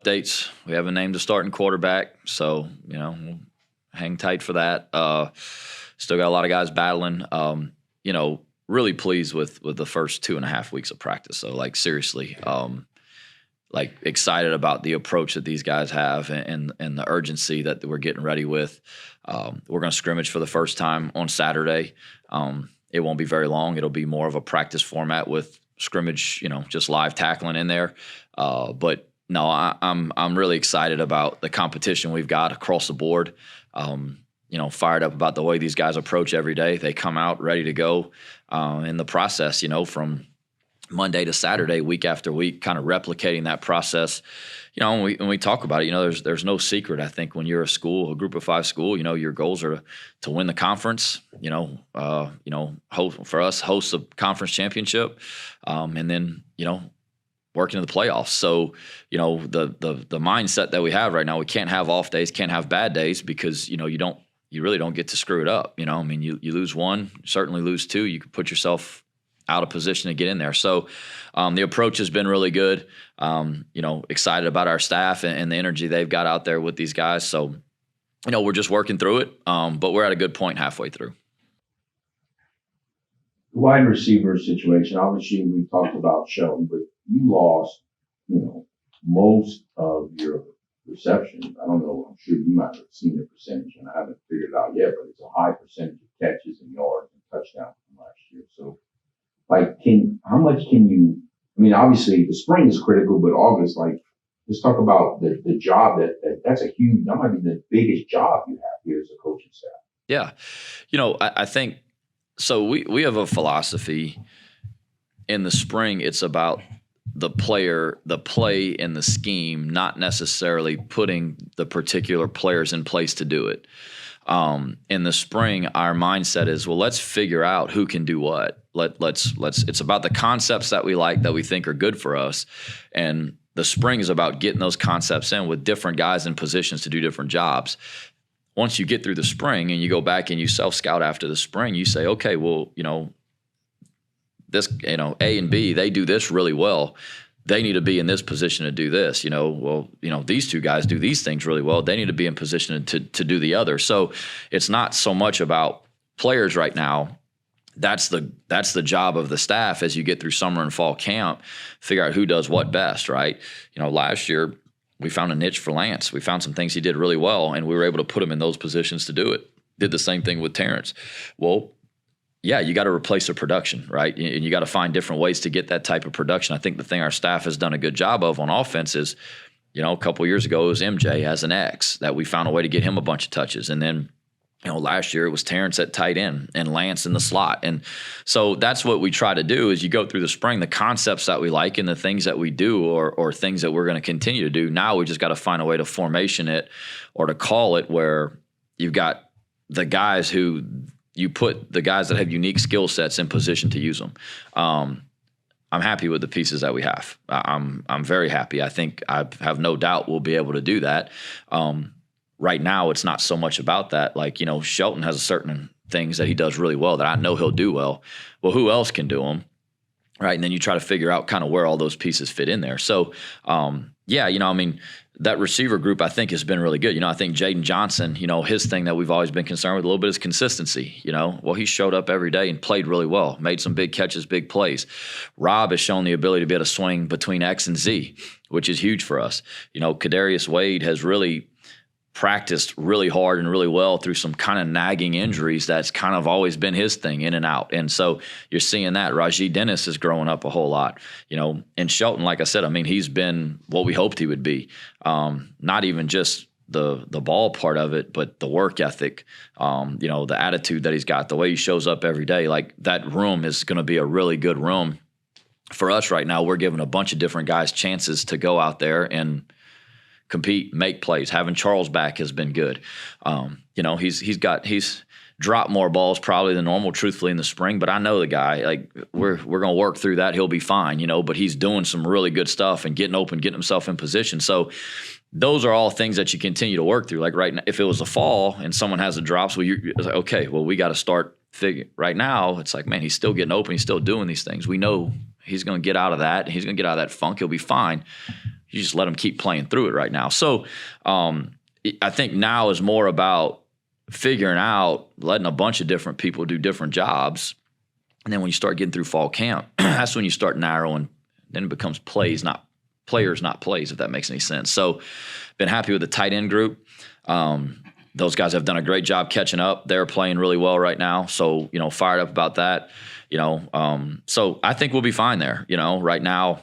updates. We haven't named a starting quarterback, so we'll hang tight for that. Still got a lot of guys battling. Really pleased with the first 2.5 weeks of practice. So seriously, excited about the approach that these guys have and the urgency that we're getting ready with. We're going to scrimmage for the first time on Saturday. It won't be very long. It'll be more of a practice format with scrimmage, just live tackling in there. But no, I'm really excited about the competition we've got across the board. Fired up about the way these guys approach every day. They come out ready to go in the process, from Monday to Saturday, week after week, kind of replicating that process. When we talk about it, there's no secret. I think when you're a group of 5 school, your goals are to win the conference, for us, host a conference championship, and then, work into the playoffs. So, the mindset that we have right now, we can't have off days, can't have bad days because, you really don't get to screw it up. You lose one, certainly lose 2, you could put yourself out of position to get in there. So the approach has been really good. Excited about our staff and the energy they've got out there with these guys. So, we're just working through it, but we're at a good point halfway through. The wide receiver situation, obviously we talked about Shelton, but you lost, most of your receptions. I don't know, I'm sure you might have seen the percentage, and I haven't figured it out yet, but it's a high percentage of catches and yards and touchdowns from last year. So, how much can you, obviously the spring is critical, but August, let's talk about the job that's a huge, that might be the biggest job you have here as a coaching staff. Yeah. I think, so we have a philosophy in the spring. It's about the player, the play, and the scheme, not necessarily putting the particular players in place to do it. In the spring, our mindset is, well, let's figure out who can do what. Let's. It's about the concepts that we like, that we think are good for us, and the spring is about getting those concepts in with different guys in positions to do different jobs. Once you get through the spring and you go back and you self-scout after the spring, you say, okay, well, this, A and B, they do this really well. They need to be in this position to do this. These 2 guys do these things really well. They need to be in position to do the other. So it's not so much about players right now. That's the job of the staff as you get through summer and fall camp, figure out who does what best, right? Last year we found a niche for Lance. We found some things he did really well, and we were able to put him in those positions to do it. Did the same thing with Terrence. Well, yeah, you got to replace the production, right? And you got to find different ways to get that type of production. I think the thing our staff has done a good job of on offense is, a couple of years ago it was MJ as an X, that we found a way to get him a bunch of touches. And then, last year it was Terrence at tight end and Lance in the slot. And so that's what we try to do is you go through the spring, the concepts that we like and the things that we do or things that we're going to continue to do. Now we just got to find a way to formation it or to call it where you've got the guys who – you put the guys that have unique skill sets in position to use them. I'm happy with the pieces that we have. I'm very happy. I think I have no doubt we'll be able to do that. Right now, it's not so much about that. Shelton has certain things that he does really well that I know he'll do well. Well, who else can do them? Right. And then you try to figure out kind of where all those pieces fit in there. So, that receiver group, I think, has been really good. I think Jaden Johnson, his thing that we've always been concerned with a little bit is consistency. Well, he showed up every day and played really well, made some big catches, big plays. Rob has shown the ability to be able to swing between X and Z, which is huge for us. Kadarius Wade has really practiced really hard and really well through some kind of nagging injuries. That's kind of always been his thing, in and out. And so you're seeing that. Rajee Dennis is growing up a whole lot. And Shelton, like I said, he's been what we hoped he would be. Not even just the ball part of it, but the work ethic, the attitude that he's got, the way he shows up every day. That room is going to be a really good room for us right now. We're giving a bunch of different guys chances to go out there and compete, make plays. Having Charles back has been good. He's dropped more balls probably than normal, truthfully, in the spring. But I know the guy. We're going to work through that. He'll be fine, But he's doing some really good stuff and getting open, getting himself in position. So those are all things that you continue to work through. Right now, if it was a fall and someone has a drop, so it's like, okay, well, we got to start figuring. Right now, it's like, man, he's still getting open. He's still doing these things. We know he's going to get out of that. He's going to get out of that funk. He'll be fine. you just let them keep playing through it right now. So I think now is more about figuring out, letting a bunch of different people do different jobs. And then when you start getting through fall camp, that's when you start narrowing. Then it becomes players, not plays, if that makes any sense. So been happy with the tight end group. Those guys have done a great job catching up. They're playing really well right now. So, fired up about that. So I think we'll be fine there. Right now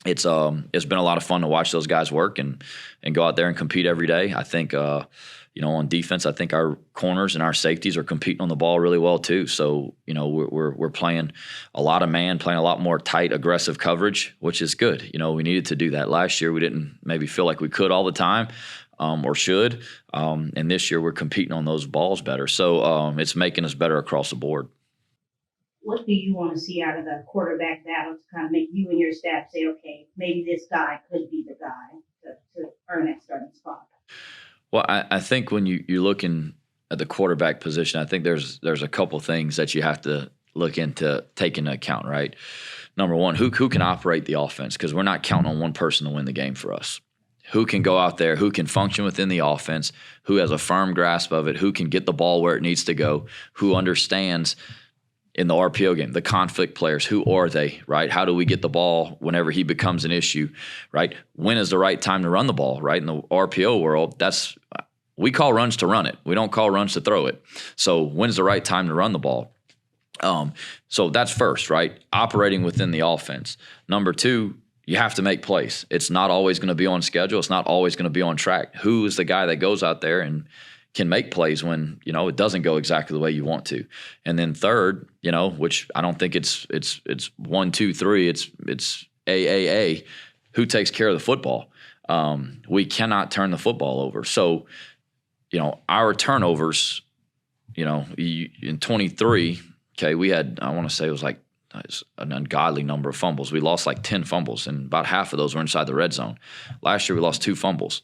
it's been a lot of fun to watch those guys work and go out there and compete every day. I think, on defense, I think our corners and our safeties are competing on the ball really well too. So, we're playing a lot of man, playing a lot more tight, aggressive coverage, which is good. We needed to do that. Last year we didn't maybe feel like we could all the time. Or should. And this year we're competing on those balls better. So it's making us better across the board. What do you want to see out of the quarterback battle to kind of make you and your staff say, okay, maybe this guy could be the guy to earn that starting spot? Well, I think when you're looking at the quarterback position, I think there's a couple things that you have to take into account, right? Number one, who can operate the offense? Because we're not counting on one person to win the game for us. Who can go out there, who can function within the offense, who has a firm grasp of it, who can get the ball where it needs to go, who understands in the RPO game, the conflict players, who are they, right? How do we get the ball whenever he becomes an issue, right? When is the right time to run the ball, right? In the RPO world, we call runs to run it. We don't call runs to throw it. So when's the right time to run the ball? So that's first, right? Operating within the offense. Number two, you have to make plays. It's not always going to be on schedule. It's not always going to be on track. Who is the guy that goes out there and can make plays when, it doesn't go exactly the way you want to? And then third, which I don't think it's 1, 2, 3. It's AAA. Who takes care of the football? We cannot turn the football over. So, our turnovers, in 23, okay, we had, I want to say it was like, it's an ungodly number of fumbles. We lost like 10 fumbles, and about half of those were inside the red zone. Last year, we lost 2 fumbles.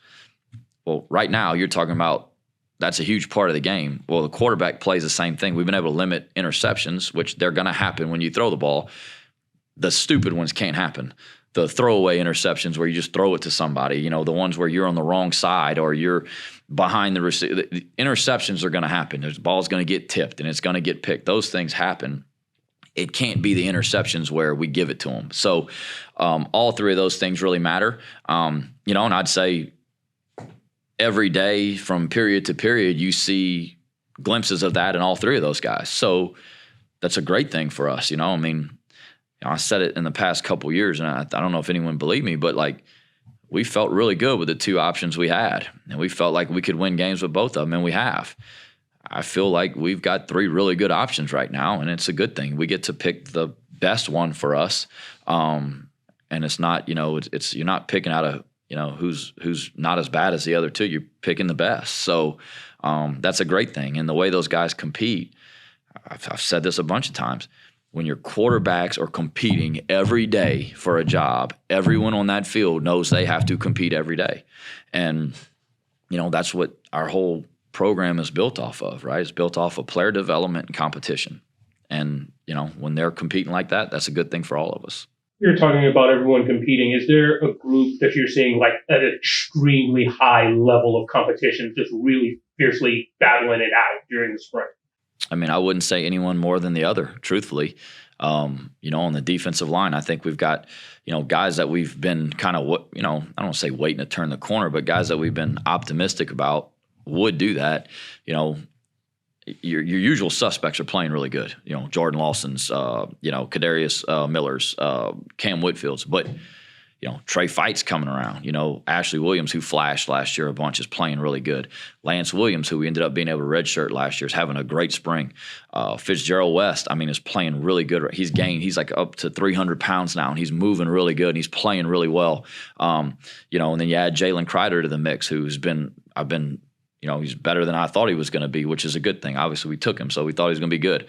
Well, right now, you're talking about that's a huge part of the game. Well, the quarterback plays the same thing. We've been able to limit interceptions, which they're going to happen when you throw the ball. The stupid ones can't happen. The throwaway interceptions where you just throw it to somebody, the ones where you're on the wrong side or you're behind the receiver. The interceptions are going to happen. The ball's going to get tipped, and it's going to get picked. Those things happen. It can't be the interceptions where we give it to them. So all three of those things really matter. And I'd say every day from period to period, you see glimpses of that in all three of those guys. So that's a great thing for us. I said it in the past couple of years, and I don't know if anyone believed me, but we felt really good with the 2 options we had, and we felt like we could win games with both of them, and we have. I feel like we've got 3 really good options right now, and it's a good thing. We get to pick the best one for us, and it's not, you're not picking out who's not as bad as the other 2. You're picking the best. So that's a great thing. And the way those guys compete, I've said this a bunch of times. When your quarterbacks are competing every day for a job, everyone on that field knows they have to compete every day, and that's what our whole program is built off of, right? It's built off of player development and competition. And, when they're competing like that, that's a good thing for all of us. You're talking about everyone competing. Is there a group that you're seeing at an extremely high level of competition, just really fiercely battling it out during the spring? I wouldn't say anyone more than the other, truthfully. On the defensive line, I think we've got, guys that we've been kind of, I don't want to say waiting to turn the corner, but guys that we've been optimistic about would do that. Your usual suspects are playing really good. Jordan Lawson's, Kadarius Miller's, Cam Whitfield's, but Trey Fight's coming around. Ashley Williams, who flashed last year a bunch, is playing really good. Lance Williams, who we ended up being able to redshirt last year, is having a great spring. Fitzgerald West, is playing really good. He's like up to 300 pounds now, and he's moving really good, and he's playing really well. And then you add Jalen Kreider to the mix, he's better than I thought he was going to be, which is a good thing. Obviously, we took him, so we thought he was going to be good.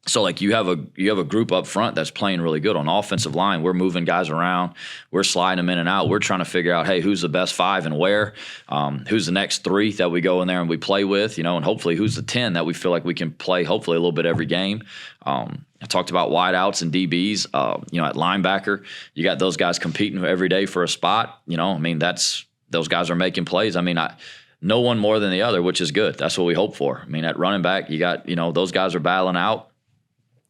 So like you have a group up front that's playing really good. On offensive line, we're moving guys around, we're sliding them in and out. We're trying to figure out, hey, who's the best 5 and where, who's the next 3 that we go in there and we play with, and hopefully who's the 10 that we feel like we can play hopefully a little bit every game. I talked about wideouts and DBs. At linebacker, you got those guys competing every day for a spot. Those guys are making plays. No one more than the other, which is good. That's what we hope for. At running back, you got those guys are battling out.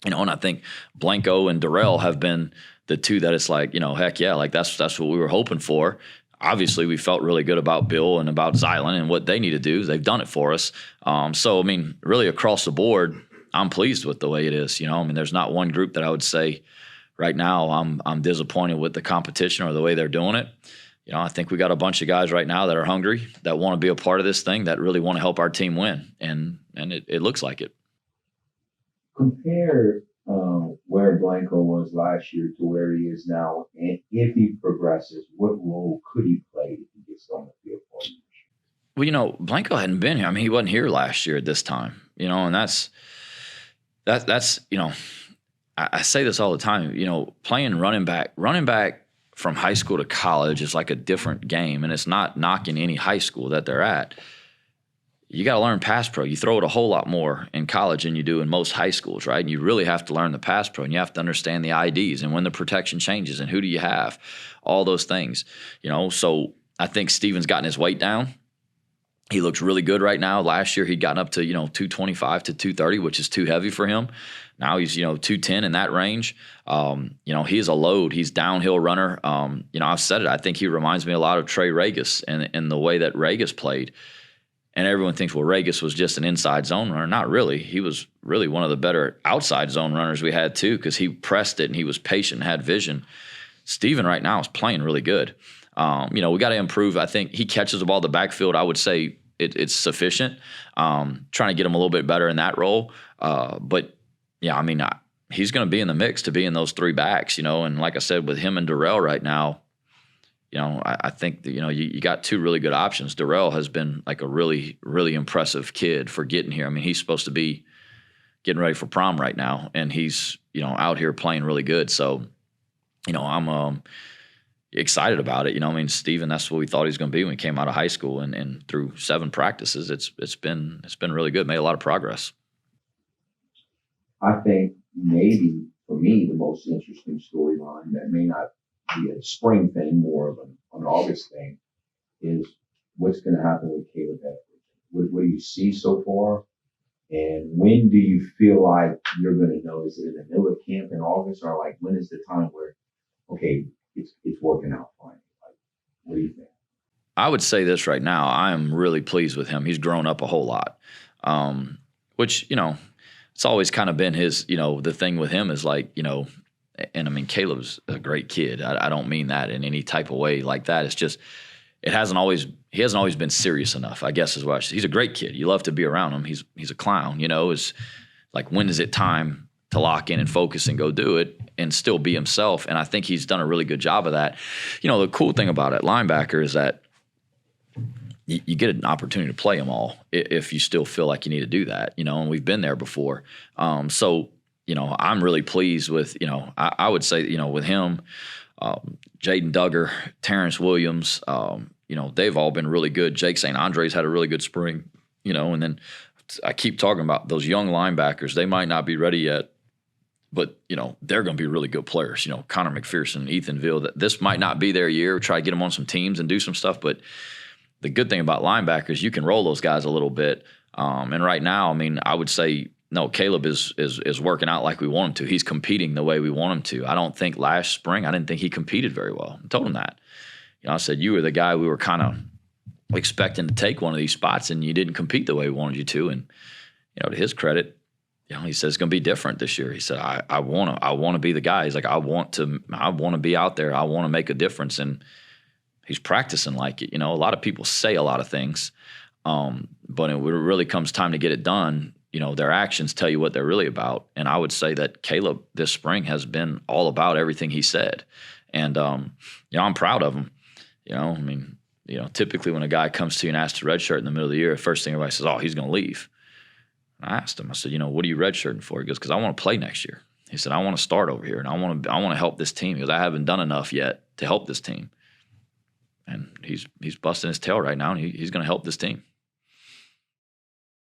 And I think Blanco and Darrell have been the 2 that it's like, heck yeah, like that's what we were hoping for. Obviously, we felt really good about Bill and about Zylan and what they need to do. They've done it for us. Really across the board, I'm pleased with the way it is. There's not one group that I would say right now I'm disappointed with the competition or the way they're doing it. I think we got a bunch of guys right now that are hungry, that want to be a part of this thing, that really want to help our team win, and it looks like it. Compare where Blanco was last year to where he is now, and if he progresses, what role could he play if he gets on the field for you? Well, Blanco hadn't been here. He wasn't here last year at this time. And that's I say this all the time. Playing running back from high school to college is like a different game, and it's not knocking any high school that they're at. You got to learn pass pro. You throw it a whole lot more in college than you do in most high schools, right? And you really have to learn the pass pro, and you have to understand the IDs and when the protection changes and who do you have, all those things. So I think Steven's gotten his weight down. He looks really good right now. Last year he'd gotten up to 225 to 230, which is too heavy for him. Now he's 210 in that range. He is a load. He's downhill runner. I've said it. I think he reminds me a lot of Trey Regis and the way that Regis played. And everyone thinks, well, Regis was just an inside zone runner. Not really. He was really one of the better outside zone runners we had too, because he pressed it and he was patient, had vision. Steven right now is playing really good. We got to improve. I think he catches the ball in the backfield. I would say it's sufficient. Trying to get him a little bit better in that role. But yeah, he's going to be in the mix to be in those 3 backs, and like I said, with him and Darrell right now, I think that, you got 2 really good options. Darrell has been like a really, really impressive kid for getting here. He's supposed to be getting ready for prom right now, and he's, out here playing really good. So, I'm excited about it. Steven, that's what we thought he was going to be when he came out of high school, and through 7 practices, it's been really good. Made a lot of progress. I think maybe for me the most interesting storyline that may not be a spring thing, more of an August thing, is what's going to happen with Caleb Edwards. What do you see so far? And when do you feel like you're going to know? Is it in the middle of camp in August, or like when is the time where, okay, it's working out fine? Like, what do you think? I would say this right now. I am really pleased with him. He's grown up a whole lot, which, it's always kind of been his, the thing with him is like, and Caleb's a great kid. I don't mean that in any type of way like that. It's just, he hasn't always been serious enough, I guess is what he's a great kid. You love to be around him. He's a clown, is like, when is it time to lock in and focus and go do it and still be himself? And I think he's done a really good job of that. The cool thing about it, linebacker, is that you get an opportunity to play them all if you still feel like you need to do that, and we've been there before. So, I'm really pleased with, I would say, with him, Jaden Duggar, Terrence Williams, they've all been really good. Jake St. Andre's had a really good spring, and then I keep talking about those young linebackers. They might not be ready yet, but, they're going to be really good players. Connor McPherson, Ethan Ville, that this might not be their year. Try to get them on some teams and do some stuff, but the good thing about linebackers, you can roll those guys a little bit. And right now, I would say, no, Caleb is working out like we want him to. He's competing the way we want him to. I don't think last spring, I didn't think he competed very well. I told him that. I said, you were the guy we were kind of expecting to take one of these spots, and you didn't compete the way we wanted you to. And, to his credit, he says it's going to be different this year. He said, I want to be the guy. He's like, I want to be out there. I want to make a difference. And he's practicing like it. A lot of people say a lot of things, but when it really comes time to get it done, their actions tell you what they're really about. And I would say that Caleb this spring has been all about everything he said. And, I'm proud of him. Typically when a guy comes to you and asks to redshirt in the middle of the year, the first thing everybody says, oh, he's going to leave. And I asked him, I said, what are you redshirting for? He goes, because I want to play next year. He said, I want to start over here, and I want to help this team because I haven't done enough yet to help this team. And he's busting his tail right now, and he's going to help this team.